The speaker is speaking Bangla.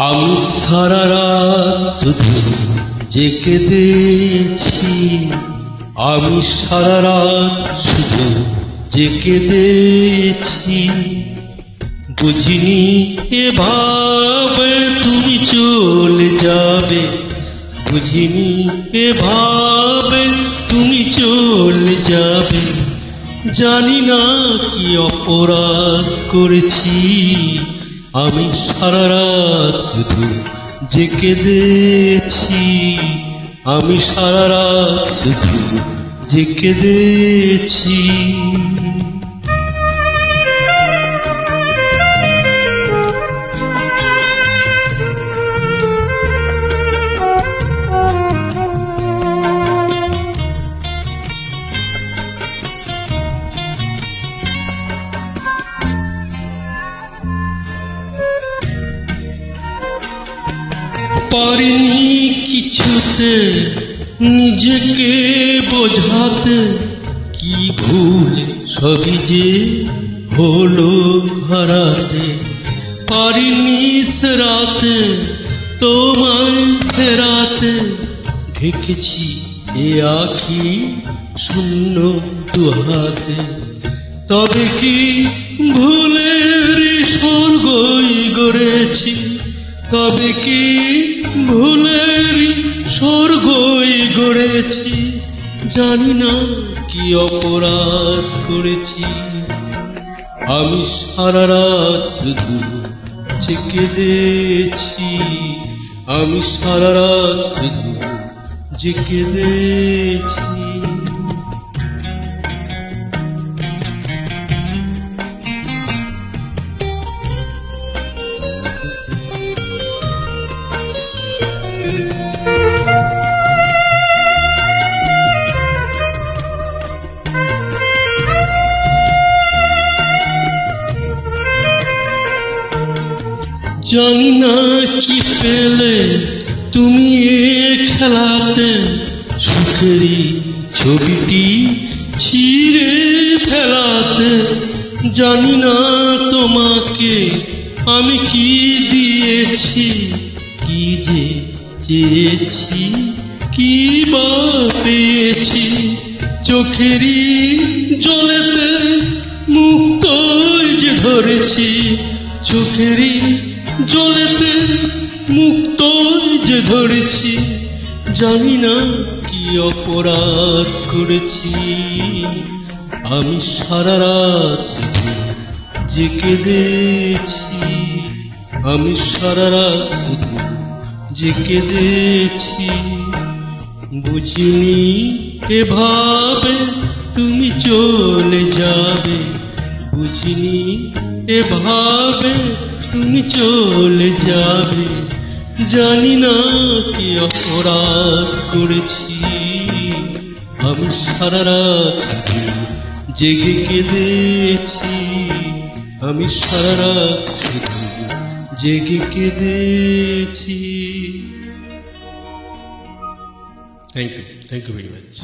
আমি সারা রাত শুধু জেগেছি, আমি সারা রাত শুধু জেগেছি। বুঝিনি এভাবে তুমি চলে যাবে, বুঝিনি এভাবে তুমি চলে যাবে। জানি না কি অপরাধ করেছি, আমি সারা রাত শুধু জেগেছি, আমি সারা রাত শুধু জেগেছি। পারিনি কিছুতে নিজেকে বোঝাতে, কি ভুল সবই যে হলো হারাতে। পারিনি সে রাতে তোমায় ফেরাতে, ঢেকেছি এ আখি শূন্য দুহাতে। তবে কি ভুলের স্বর্গই গড়েছি, তবে কি ভুলের স্বর্গই গড়েছি। জানি না কি অপরাধ করেছি, আমি সারা রাত শুধু জেগেছি, আমি সারা রাত শুধু জেগেছি। জানি না কি পেলে তুমি এ খেলাতে, সুখেরই ছবিটি ছিঁড়ে ফেলাতে। জানি না তোমাকে আমি কি দিয়েছি, কি যে চেয়েছি, কি বা পেয়েছি। চোখেরই জলেতে মুক্ত যে ধরেছি, চোখেরই জলেতে মুক্ত যে ধরেছি। জানি না কি অপরাধ করেছি, আমি সারা রাত শুধু জেগেছি, আমি সারা রাত শুধু জেগেছি। বুঝিনি এভাবে তুমি চলে যাবে, বুঝিনি এভাবে তুমি চলে যাবে। জানি না কি অপরাধ করেছি, আমি সারা রাত শুধু জেগে কেঁদেছি, আমি সারা রাত শুধু জেগে কেঁদেছি। Thank you very much.